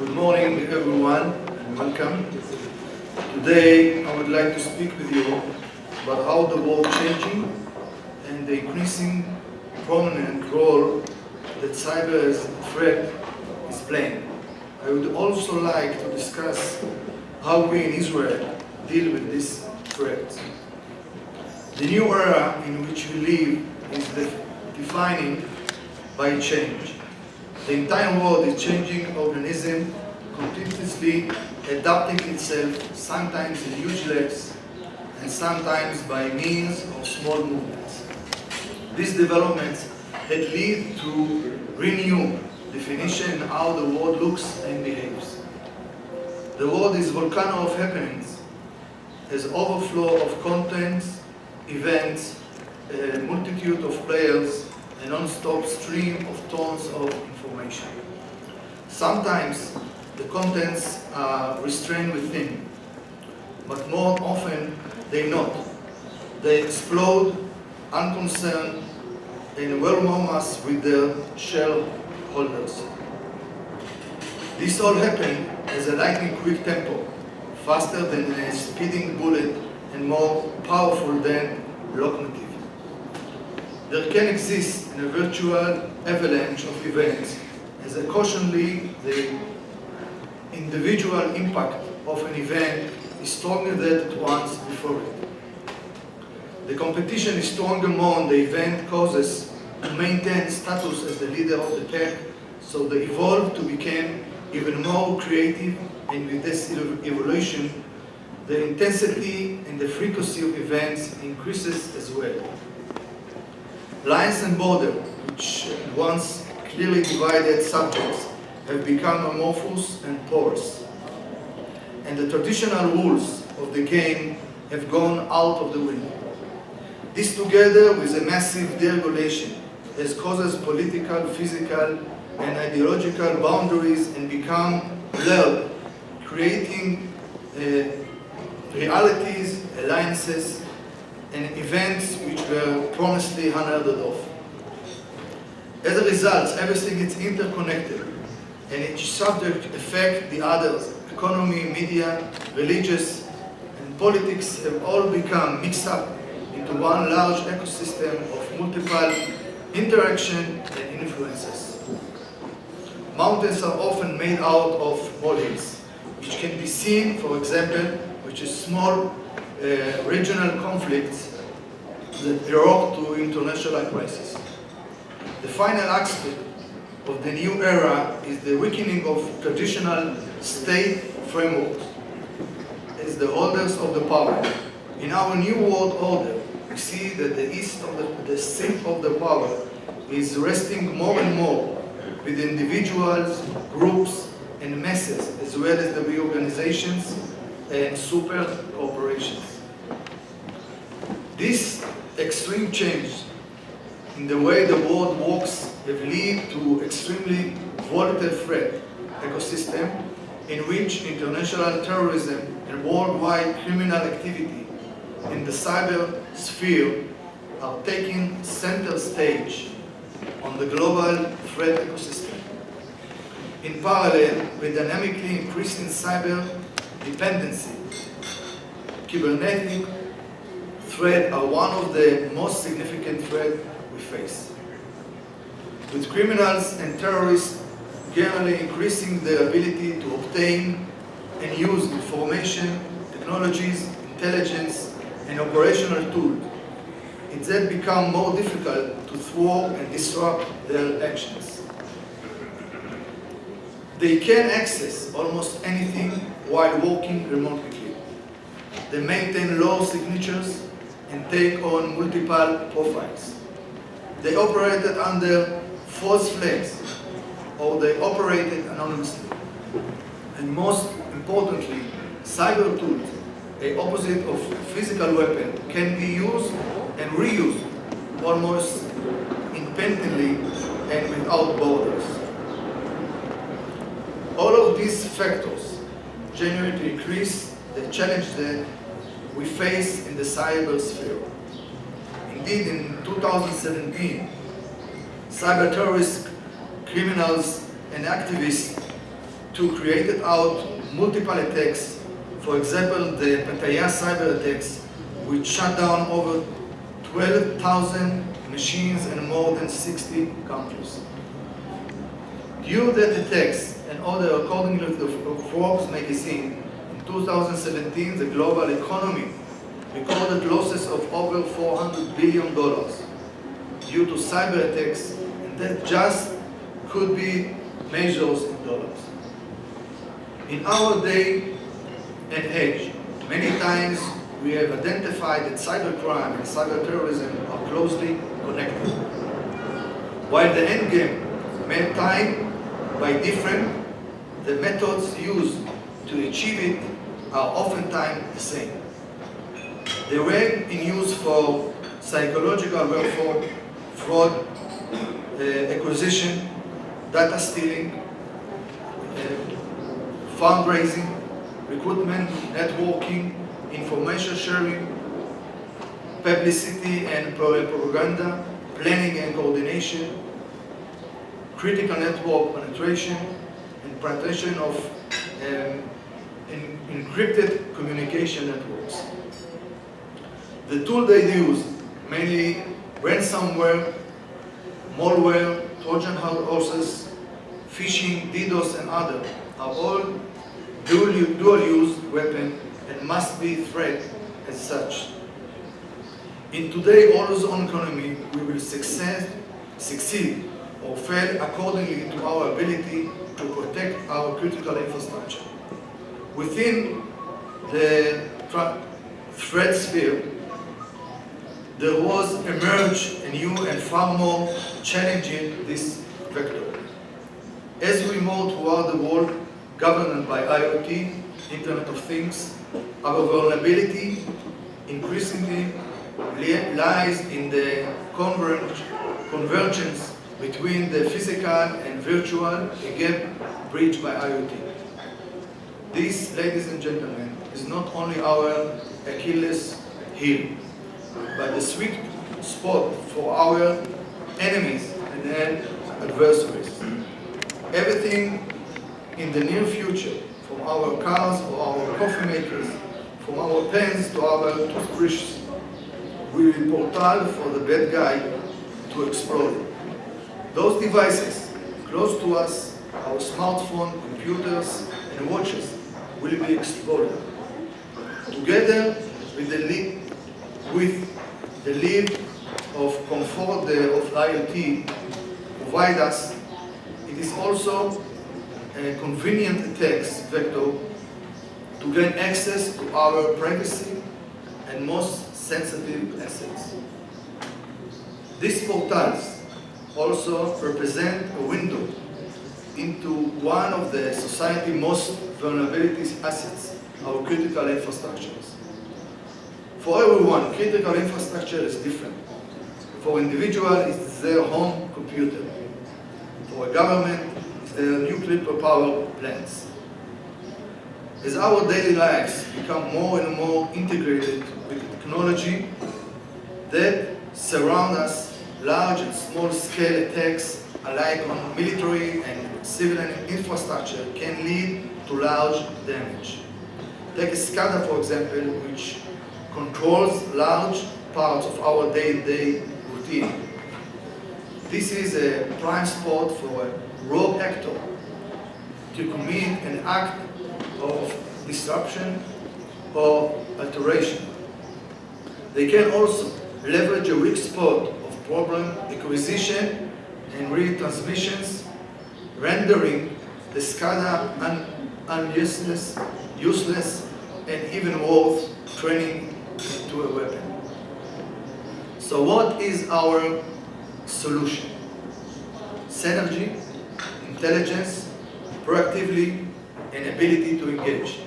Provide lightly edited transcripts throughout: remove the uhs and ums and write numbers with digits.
Good morning, everyone, and welcome. Today, I would like to speak with you about how the world is changing and the increasing prominent role that cyber as a threat is playing. I would also like to discuss how we in Israel deal with this threat. The new era in which we live is defining by change. The entire world is changing organism, continuously adapting itself, sometimes in huge leaps, and sometimes by means of small movements. These developments had led to renew definition how the world looks and behaves. The world is a volcano of happenings, has overflow of contents, events, a multitude of players, a non-stop stream of tons of information. Sometimes the contents are restrained within, but more often they not. They explode unconcerned and overwhelm us with their shareholders. This all happened as a lightning quick tempo, faster than a speeding bullet and more powerful than locomotive. There can exist in a virtual avalanche of events as occasionally the individual impact of an event is stronger than it was before it. The competition is stronger among the event causes to maintain status as the leader of the pack, so they evolve to become even more creative, and with this evolution, the intensity and the frequency of events increases as well. Lines and borders, which once clearly divided subjects, have become amorphous and porous. And the traditional rules of the game have gone out of the window. This, together with a massive deregulation, has caused political, physical, and ideological boundaries and become blurred, creating realities, alliances, and events which were promisely unheard of. As a result, everything is interconnected, and each subject affects the others. Economy, media, religious, and politics have all become mixed up into one large ecosystem of multiple interaction and influences. Mountains are often made out of molehills, which can be seen, for example, which is small regional conflicts that erupt to international crisis. The final aspect of the new era is the weakening of traditional state frameworks as the holders of the power. In our new world order, we see that the east of the seat of the power is resting more and more with individuals, groups, and masses, as well as the reorganizations and super corporations. This extreme change in the way the world works have led to extremely volatile threat ecosystem in which international terrorism and worldwide criminal activity in the cyber sphere are taking center stage on the global threat ecosystem. In parallel with dynamically increasing cyber dependency, cybernetic threats are one of the most significant threats we face. With criminals and terrorists generally increasing their ability to obtain and use information, technologies, intelligence, and operational tools, it then becomes more difficult to thwart and disrupt their actions. They can access almost anything while working remotely. They maintain low signatures and take on multiple profiles. They operated under false flags, or they operated anonymously. And most importantly, cyber tools, the opposite of physical weapon, can be used and reused almost independently and without borders. All of these factors generally to increase the challenge that we face in the cyber sphere. Indeed, in 2017, cyber terrorists, criminals, and activists to create out multiple attacks. For example, the Pattaya cyber attacks, which shut down over 12,000 machines in more than 60 countries. Due to the attacks and other, according to Forbes magazine, in 2017, the global economy recorded losses of over $400 billion due to cyber attacks, and that just could be measures in dollars. In our day and age, many times we have identified that cybercrime and cyberterrorism are closely connected. While the end game may time by different, the methods used to achieve it are oftentimes the same. The way in use for psychological warfare, fraud, acquisition, data stealing, fundraising, recruitment, networking, information sharing, publicity and propaganda, planning and coordination, critical network penetration, and penetration of encrypted communication networks. The tool they use, mainly ransomware, malware, Trojan horses, phishing, DDoS, and others, are all dual-use weapons and must be threat as such. In today's always-on economy, we will succeed or fail accordingly to our ability to protect our critical infrastructure. Within the threat sphere, there was emerged a new and far more challenging this vector. As we move toward the world governed by IoT, Internet of Things, our vulnerability increasingly lies in the convergence between the physical and virtual, again bridged by IoT. This, ladies and gentlemen, is not only our Achilles heel, but the sweet spot for our enemies and adversaries. Everything in the near future, from our cars or our coffee makers, from our pens to our toothbrushes, will be portal for the bad guy to explode. Those devices close to us, our smartphone, computers, and watches, will be exploded. Together with the lead of comfort of IoT provide us, it is also a convenient attacks vector to gain access to our privacy and most sensitive assets. These portals also represent a window into one of the society's most vulnerability assets, our critical infrastructures. For everyone, critical infrastructure is different. For individuals, it's their home computer. For a government, it's their nuclear power plants. As our daily lives become more and more integrated with the technology that surround us, large and small scale attacks alike on military and civilian infrastructure can lead to large damage. Take a SCADA, for example, which controls large parts of our day-to-day routine. This is a prime spot for a rogue actor to commit an act of disruption or alteration. They can also leverage a weak spot of problem acquisition and retransmissions, rendering the SCADA useless, and even worth turning into a weapon. So what is our solution? Synergy, intelligence, proactively, and ability to engage.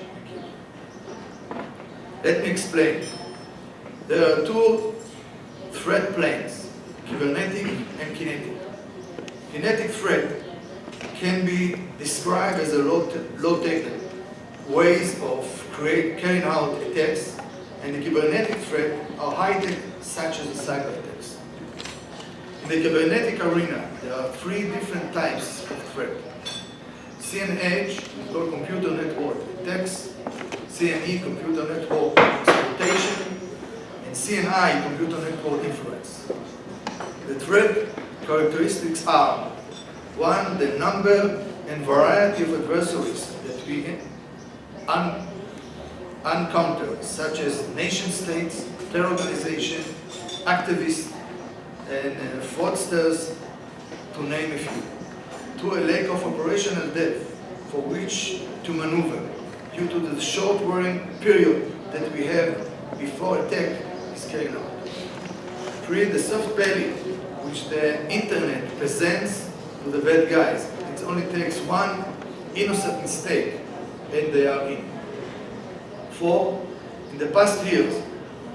Let me explain. There are two threat planes, cybernetic and kinetic. Kinetic threat can be described as a low-tech ways of carrying out attacks, and the cybernetic threat are high-tech, such as the cyber attacks. In the cybernetic arena, there are three different types of threat. CNH is called computer network attacks, CNE computer network exploitation, and CNI computer network influence. The threat characteristics are: 1. The number and variety of adversaries that we encounter, such as nation-states, terror organizations, activists, and fraudsters, to name a few. 2. A lack of operational depth for which to maneuver due to the short warning period that we have before attack is carried out. 3. The soft value which the internet presents to the bad guys. It only takes one innocent mistake and they are in. 4. In the past years,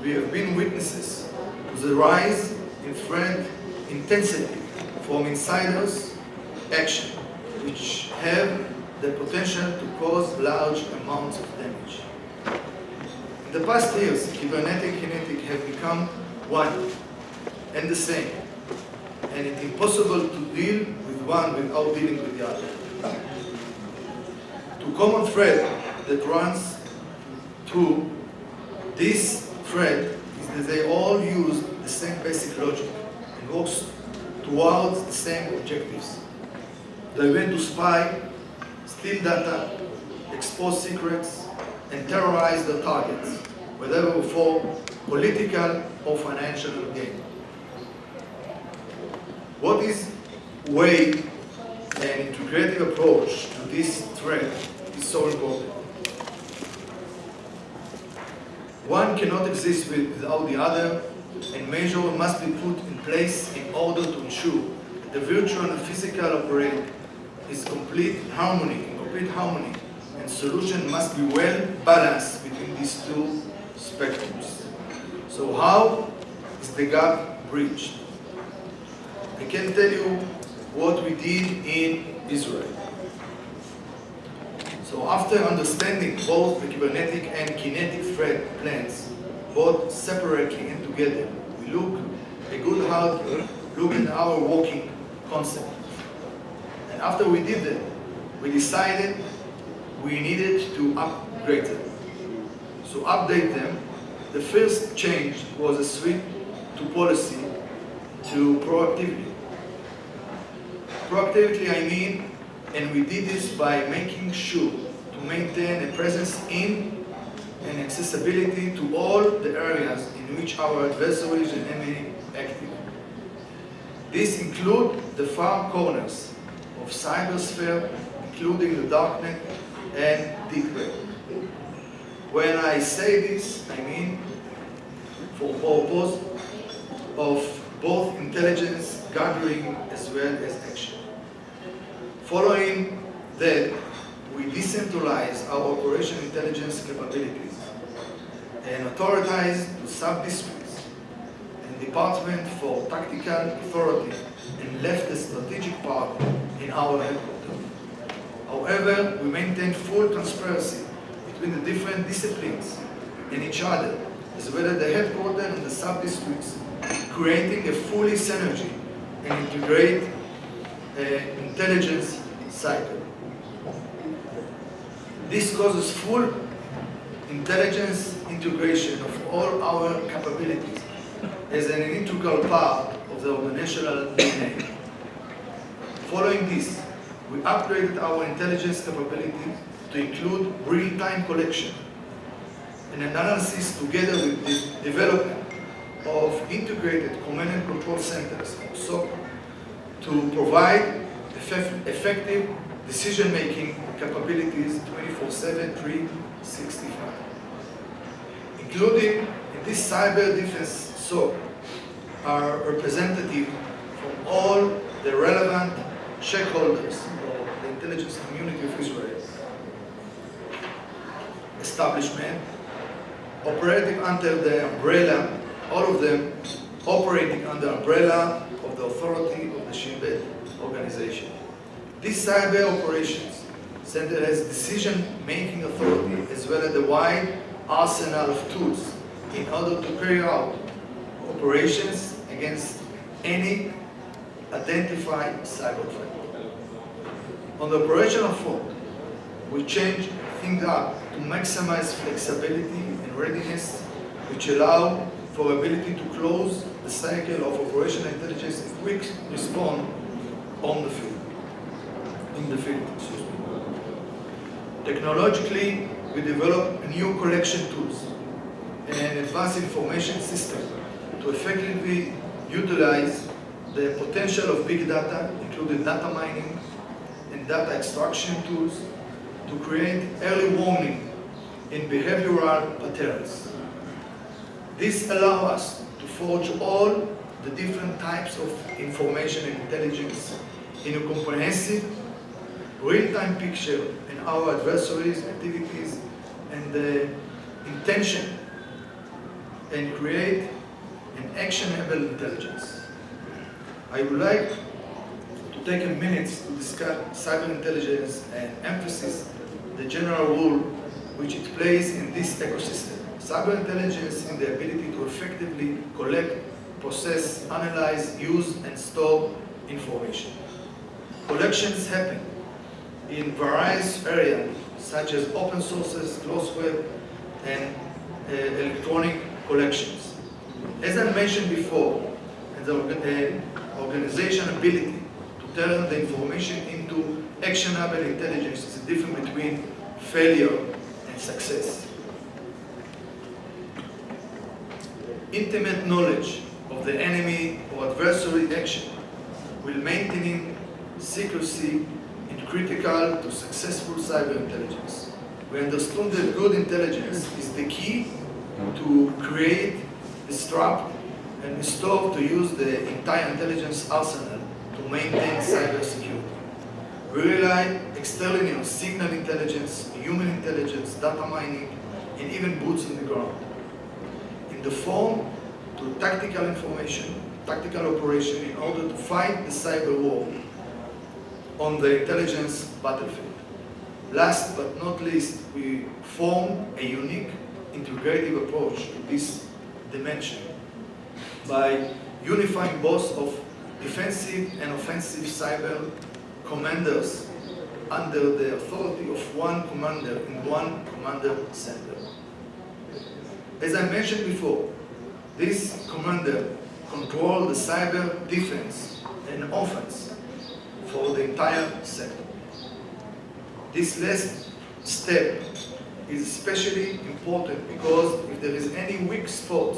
we have been witnesses to the rise in threat intensity from insiders' action, which have the potential to cause large amounts of damage. In the past years, cybernetic and kinetic have become one and the same, and it's impossible to deal with one without dealing with the other. Two common thread that runs through this thread is that they all use the same basic logic and works towards the same objectives. They want to spy, steal data, expose secrets, and terrorize their targets, whether for political or financial gain. What is way an integrative approach to this threat is so important. One cannot exist without the other, and measures must be put in place in order to ensure that the virtual and physical operate is complete harmony, and solution must be well balanced between these two spectrums. So how is the gap bridged? I can tell you what we did in Israel. So after understanding both the cybernetic and kinetic threat plans, both separately and together, we look a good hard look at our working concept. And after we did that, we decided we needed to upgrade them. So update them. The first change was a switch to policy to proactivity. Proactivity, I mean, and we did this by making sure to maintain a presence in and accessibility to all the areas in which our adversaries and enemy active. This includes the far corners of cybersphere, including the darknet and deep web. When I say this, I mean for purpose of both intelligence gathering as well as action. Following that, we decentralize our operation intelligence capabilities and authorize to sub-districts and department for tactical authority and left the strategic part in our headquarters. However, we maintain full transparency between the different disciplines and each other, as well as the headquarters and the sub-districts, creating a fully synergy and integrate intelligence cycle. This causes full intelligence integration of all our capabilities as an integral part of the organizational DNA. Following this, we upgraded our intelligence capability to include real-time collection and analysis together with the development of integrated command and control centers, SOC, to provide effective decision-making capabilities 24/7, 365. Including in this cyber defense SOC are representatives from all the relevant stakeholders of the intelligence community of Israel, establishment, operating under the umbrella, all of them operating under the umbrella of the authority of the Shin Bet organization. This cyber operations center has decision-making authority as well as a wide arsenal of tools in order to carry out operations against any identified cyber threat. On the operational front, we change things up to maximize flexibility and readiness, which allow for ability to close the cycle of operational intelligence and quick response on the field, in the field. Technologically, we develop new collection tools and advanced information system to effectively utilize the potential of big data, including data mining and data extraction tools, to create early warning in behavioral patterns. This allows us to forge all the different types of information and intelligence in a comprehensive, real-time picture in our adversaries' activities and the intention, and create an actionable intelligence. I would like to take a minute to discuss cyber intelligence and emphasize the general role which it plays in this ecosystem. Cyber intelligence is the ability to effectively collect, process, analyze, use, and store information. Collections happen in various areas such as open sources, closed web, and electronic collections. As I mentioned before, the organization ability to turn the information into actionable intelligence is the difference between failure and success. Intimate knowledge of the enemy or adversary action will maintain secrecy and critical to successful cyber intelligence. We understood that good intelligence is the key to create, disrupt, and restore to use the entire intelligence arsenal to maintain cyber security. We rely externally on signal intelligence, human intelligence, data mining, and even boots on the ground. In the form to tactical information, tactical operation in order to fight the cyber war on the intelligence battlefield. Last but not least, we form a unique integrative approach to this dimension by unifying both of defensive and offensive cyber commanders under the authority of one commander in one commander center. As I mentioned before, this commander controls the cyber defense and offense for the entire sector. This last step is especially important because if there is any weak spot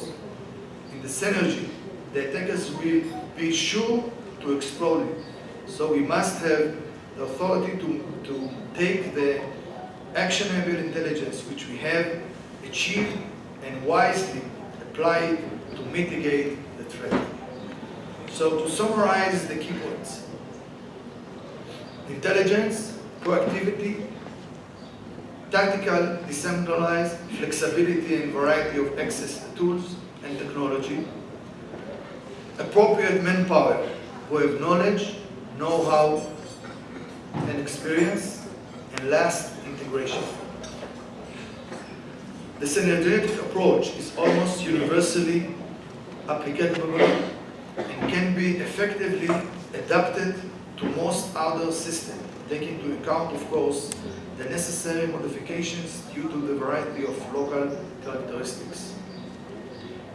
in the synergy, the attackers will be sure to exploit it. So we must have the authority to take the actionable intelligence which we have achieved and wisely apply it to mitigate the threat. So to summarize the key points: intelligence, proactivity, tactical, decentralized, flexibility and variety of access to tools and technology, appropriate manpower who have knowledge, know-how, and experience, and last, integration. The synergetic approach is almost universally applicable and can be effectively adapted to most other systems, taking into account, of course, the necessary modifications due to the variety of local characteristics.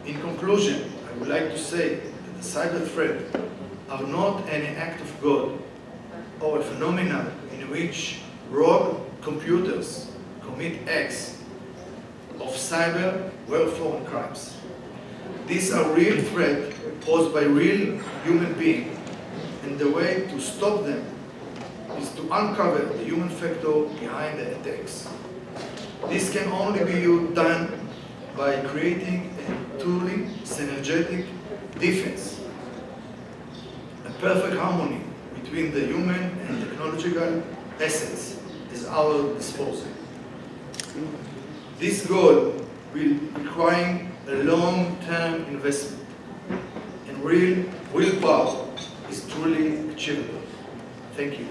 In conclusion, I would like to say that the cyber threat are not any act of God or a phenomenon in which rogue computers commit acts of cyber welfare and crimes. These are real threats posed by real human beings, and the way to stop them is to uncover the human factor behind the attacks. This can only be done by creating a truly synergetic defense, a perfect harmony between the human and technological assets is at our disposal. This goal will require a long-term investment, and real willpower is truly achievable. Thank you.